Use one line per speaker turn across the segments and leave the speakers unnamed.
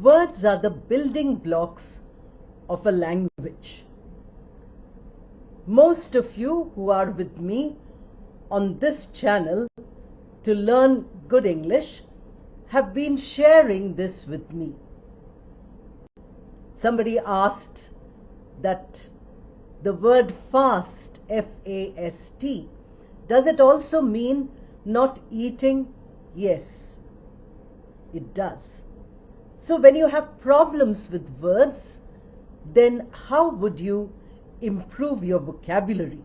Words are the building blocks of a language. Most of you who are with me on this channel to learn good English have been sharing this with me. Somebody asked that the word fast, F-A-S-T, does it also mean not eating? Yes, it does. So when you have problems with words, then how would you improve your vocabulary?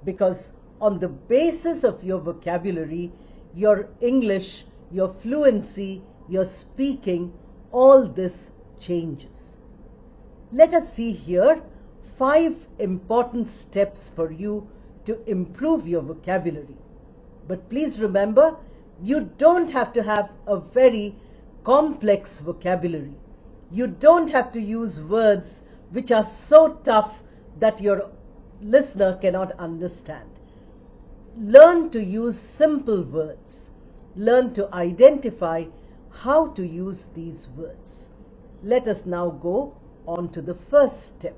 Because on the basis of your vocabulary, your English, your fluency, your speaking, all this changes. Let us see here 5 important steps for you to improve your vocabulary. But please remember, you don't have to have a very complex vocabulary. You don't have to use words which are so tough that your listener cannot understand. Learn to use simple words. Learn to identify how to use these words. Let us now go on to the first step.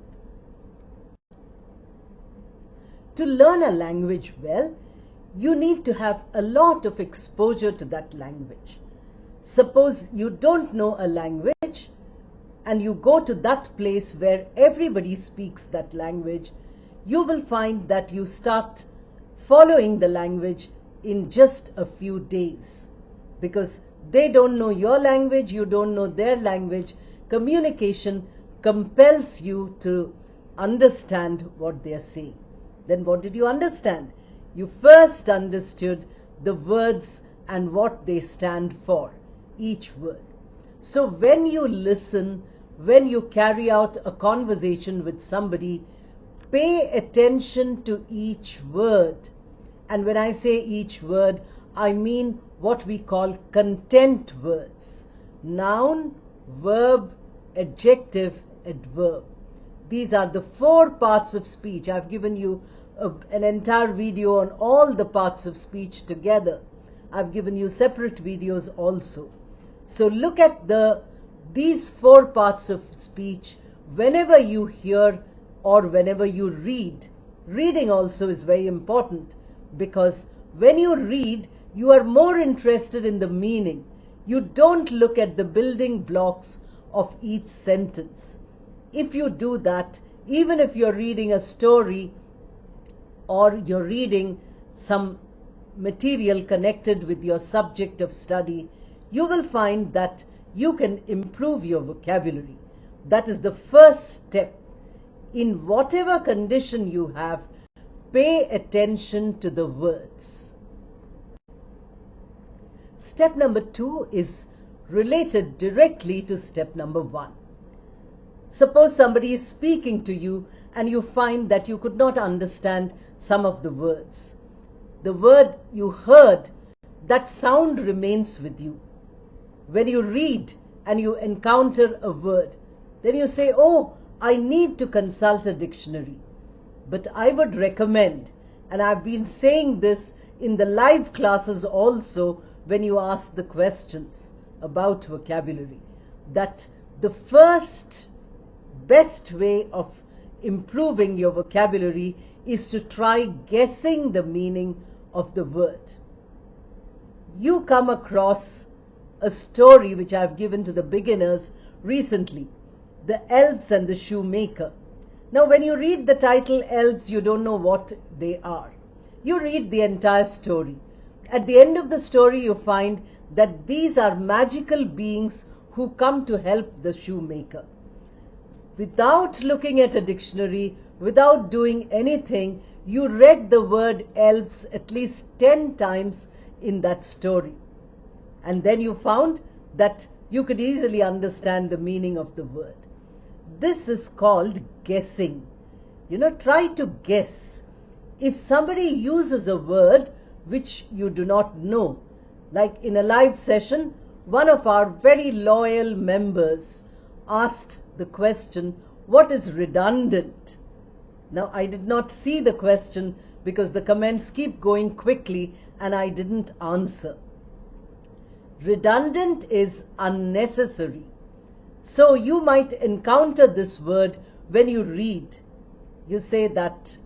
To learn a language well, you need to have a lot of exposure to that language. Suppose you don't know a language and you go to that place where everybody speaks that language, you will find that you start following the language in just a few days. Because they don't know your language, you don't know their language. Communication compels you to understand what they are saying. Then what did you understand? You first understood the words and what they stand for, each word. So when you listen, when you carry out a conversation with somebody, pay attention to each word. And when I say each word, I mean what we call content words. Noun, verb, adjective, adverb. These are the 4 parts of speech. I've given you an entire video on all the parts of speech together. I've given you separate videos also. So look at these 4 parts of speech whenever you hear or whenever you read. Reading also is very important, because when you read, you are more interested in the meaning. You don't look at the building blocks of each sentence. If you do that, even if you're reading a story or you're reading some material connected with your subject of study, you will find that you can improve your vocabulary. That is the first step. In whatever condition you have, pay attention to the words. Step number 2 is related directly to step number 1. Suppose somebody is speaking to you and you find that you could not understand some of the words. The word you heard, that sound remains with you. When you read and you encounter a word, then you say, oh, I need to consult a dictionary. But I would recommend, and I've been saying this in the live classes also when you ask the questions about vocabulary, that the first best way of improving your vocabulary is to try guessing the meaning of the word. You come across a story which I've given to the beginners recently, The Elves and the Shoemaker. Now when you read the title Elves, you don't know what they are. You read the entire story. At the end of the story, you find that these are magical beings who come to help the shoemaker. Without looking at a dictionary, without doing anything, you read the word elves at least 10 times in that story. And then you found that you could easily understand the meaning of the word. This is called guessing. Try to guess. If somebody uses a word which you do not know, like in a live session, one of our very loyal members asked the question, what is redundant? Now, I did not see the question because the comments keep going quickly and I didn't answer. Redundant is unnecessary. So you might encounter this word when you read. You say that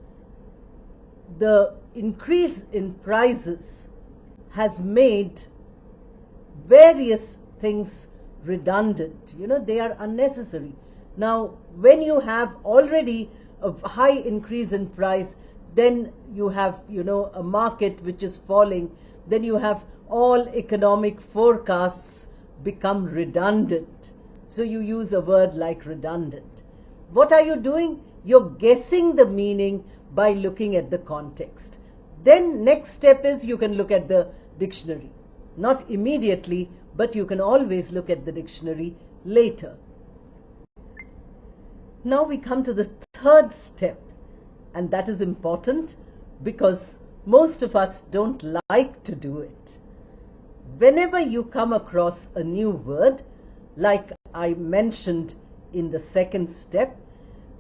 the increase in prices has made various things redundant. They are unnecessary. Now, when you have already a high increase in price, then you have, a market which is falling, then you have all economic forecasts become redundant. So you use a word like redundant. What are you doing? You're guessing the meaning by looking at the context. Then next step is you can look at the dictionary. Not immediately, but you can always look at the dictionary later. Now we come to the third step, and that is important because most of us don't like to do it. Whenever you come across a new word, like I mentioned in the second step,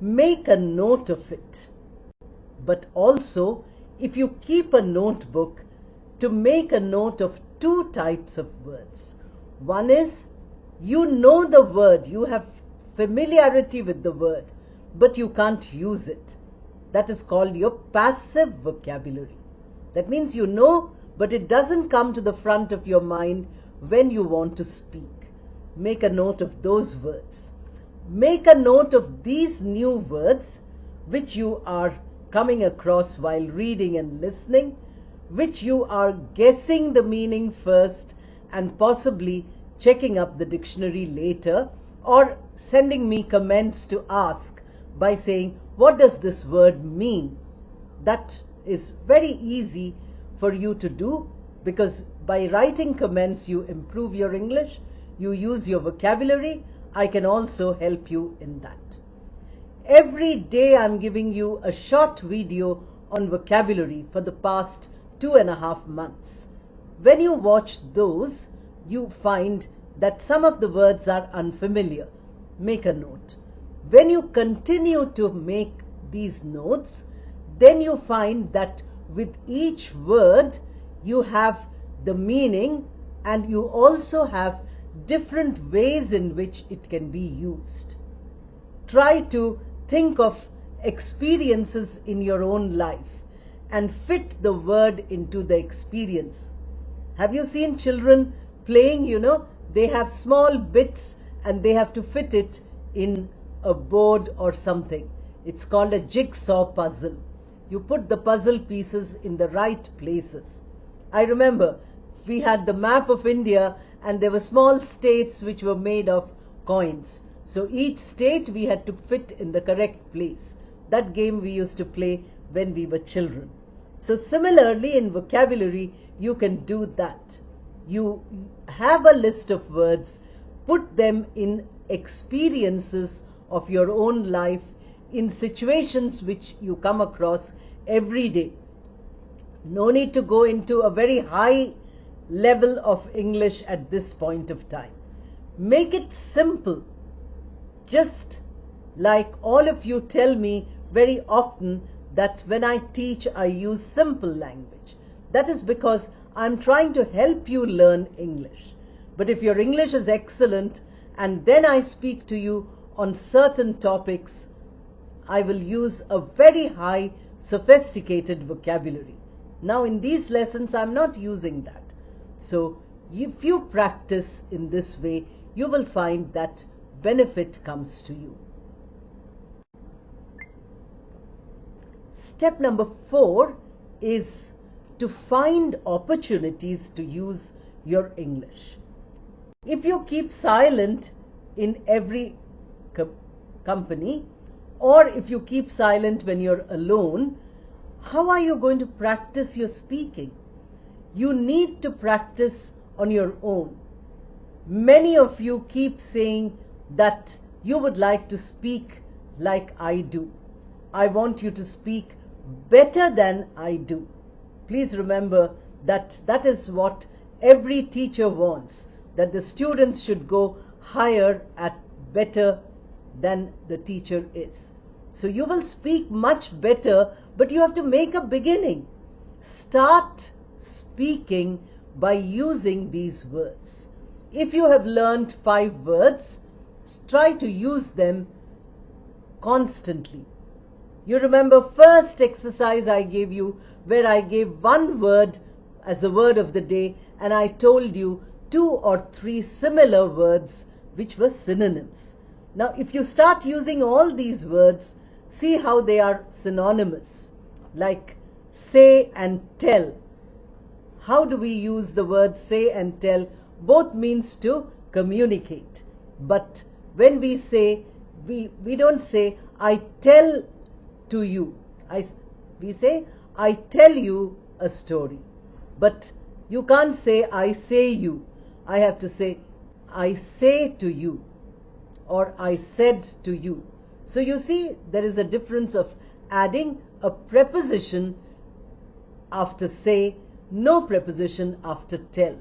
make a note of it. But also, if you keep a notebook, to make a note of two types of words. One is, you know the word, you have familiarity with the word, but you can't use it. That is called your passive vocabulary. That means you know, but it doesn't come to the front of your mind when you want to speak. Make a note of those words. Make a note of these new words which you are coming across while reading and listening, which you are guessing the meaning first and possibly checking up the dictionary later, or sending me comments to ask by saying, what does this word mean? That is very easy for you to do, because by writing comments you improve your English, you use your vocabulary. I can also help you in that. Every day I'm giving you a short video on vocabulary for the past 2.5 months. When you watch those, you find that some of the words are unfamiliar. Make a note. When you continue to make these notes, then you find that with each word you have the meaning, and you also have different ways in which it can be used. Try to think of experiences in your own life and fit the word into the experience. Have you seen children playing? They have small bits and they have to fit it in a board or something. It's called a jigsaw puzzle. You put the puzzle pieces in the right places. I remember we had the map of India and there were small states which were made of coins. So each state we had to fit in the correct place. That game we used to play when we were children. So similarly in vocabulary, you can do that. You have a list of words, put them in experiences of your own life, in situations which you come across every day. No need to go into a very high level of English at this point of time. Make it simple. Just like all of you tell me very often that when I teach, I use simple language. That is because I'm trying to help you learn English. But if your English is excellent and then I speak to you on certain topics, I will use a very high sophisticated vocabulary. Now in these lessons, I'm not using that. So if you practice in this way, you will find that benefit comes to you. Step number 4 is to find opportunities to use your English. If you keep silent in every company, or if you keep silent when you're alone, how are you going to practice your speaking? You need to practice on your own. Many of you keep saying that you would like to speak like I do. I want you to speak better than I do. Please remember that that is what every teacher wants, that the students should go higher at better than the teacher is. So you will speak much better, but you have to make a beginning. Start speaking by using these words. If you have learned 5 words, try to use them constantly. You remember first exercise I gave you, where I gave one word as the word of the day, and I told you 2 or 3 similar words which were synonyms. Now if you start using all these words, see how they are synonymous, like say and tell. How do we use the word say and tell? Both means to communicate. But when we say, we don't say, I tell to you. We say, I tell you a story. But you can't say, I say you. I have to say, I say to you, or I said to you. So you see, there is a difference of adding a preposition after say, no preposition after tell.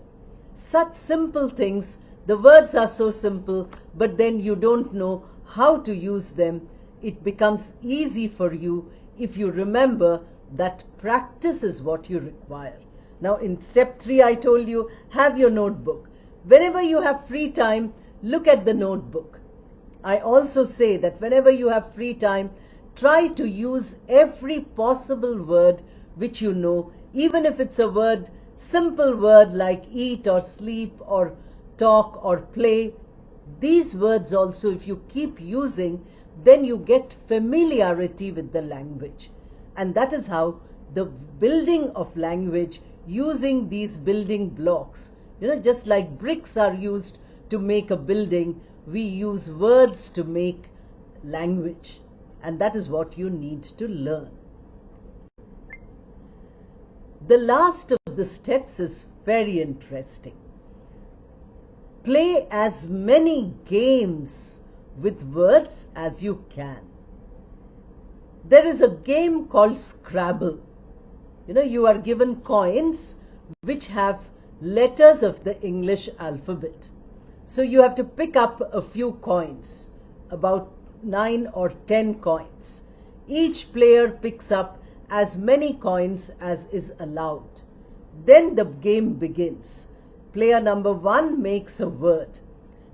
Such simple things, the words are so simple, but then you don't know how to use them. It becomes easy for you if you remember that practice is what you require. Now in step 3 I told you, have your notebook. Whenever you have free time, look at the notebook. I also say that whenever you have free time, try to use every possible word which you know, even if it's a word, simple word like eat or sleep or talk or play. These words also, if you keep using, then you get familiarity with the language. And that is how the building of language, using these building blocks, just like bricks are used to make a building, we use words to make language. And that is what you need to learn. The last of the steps is very interesting. Play as many games with words as you can. There is a game called Scrabble. You are given coins which have letters of the English alphabet. So you have to pick up a few coins, about 9 or 10 coins. Each player picks up as many coins as is allowed. Then the game begins. Player number 1 makes a word.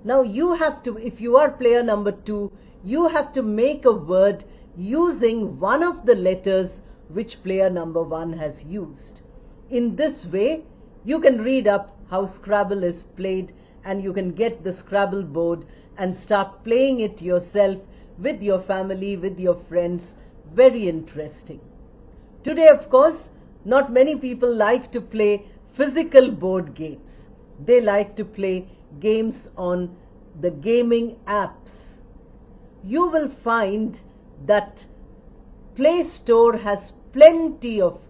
Now you have to, if you are player number 2, you have to make a word using one of the letters which player number 1 has used. In this way, you can read up how Scrabble is played, and you can get the Scrabble board and start playing it yourself with your family, with your friends. Very interesting. Today, of course, not many people like to play physical board games. They like to play games on the gaming apps. You will find that Play Store has plenty of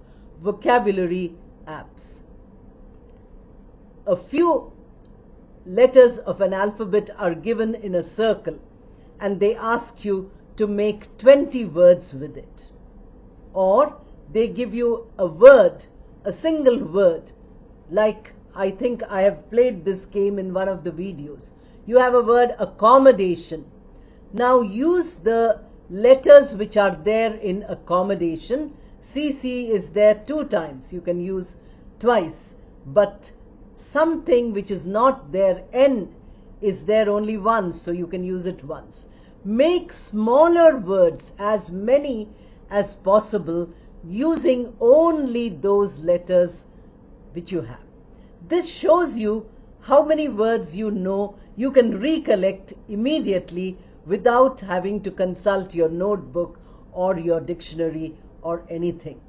vocabulary apps. A few letters of an alphabet are given in a circle, and they ask you to make 20 words with it. Or they give you a word, a single word, like I think I have played this game in one of the videos. You have a word accommodation. Now use the letters which are there in accommodation. CC is there 2 times. You can use twice. But something which is not there, N, is there only once, so you can use it once. Make smaller words, as many as possible, using only those letters which you have. This shows you how many words you know you can recollect immediately without having to consult your notebook or your dictionary or anything.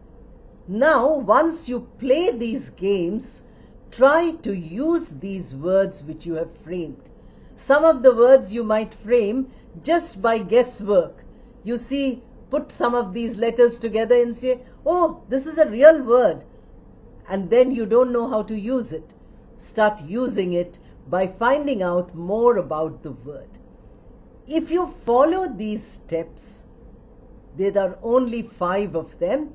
Now, once you play these games, try to use these words which you have framed. Some of the words you might frame just by guesswork. You see, put some of these letters together and say, oh, this is a real word. And then you don't know how to use it. Start using it by finding out more about the word. If you follow these steps, there are only 5 of them,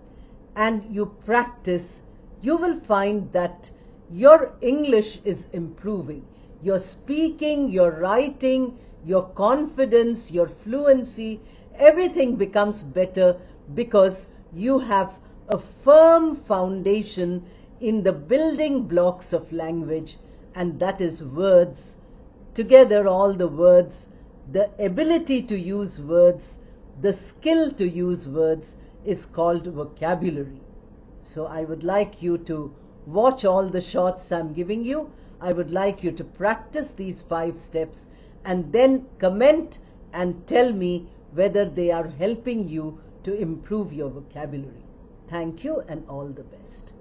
and you practice, you will find that your English is improving. Your speaking, your writing, your confidence, your fluency, everything becomes better because you have a firm foundation in the building blocks of language, and that is words. Together, all the words The ability to use words, the skill to use words is called vocabulary. So I would like you to watch all the shorts I'm giving you. I would like you to practice these 5 steps and then comment and tell me whether they are helping you to improve your vocabulary. Thank you and all the best.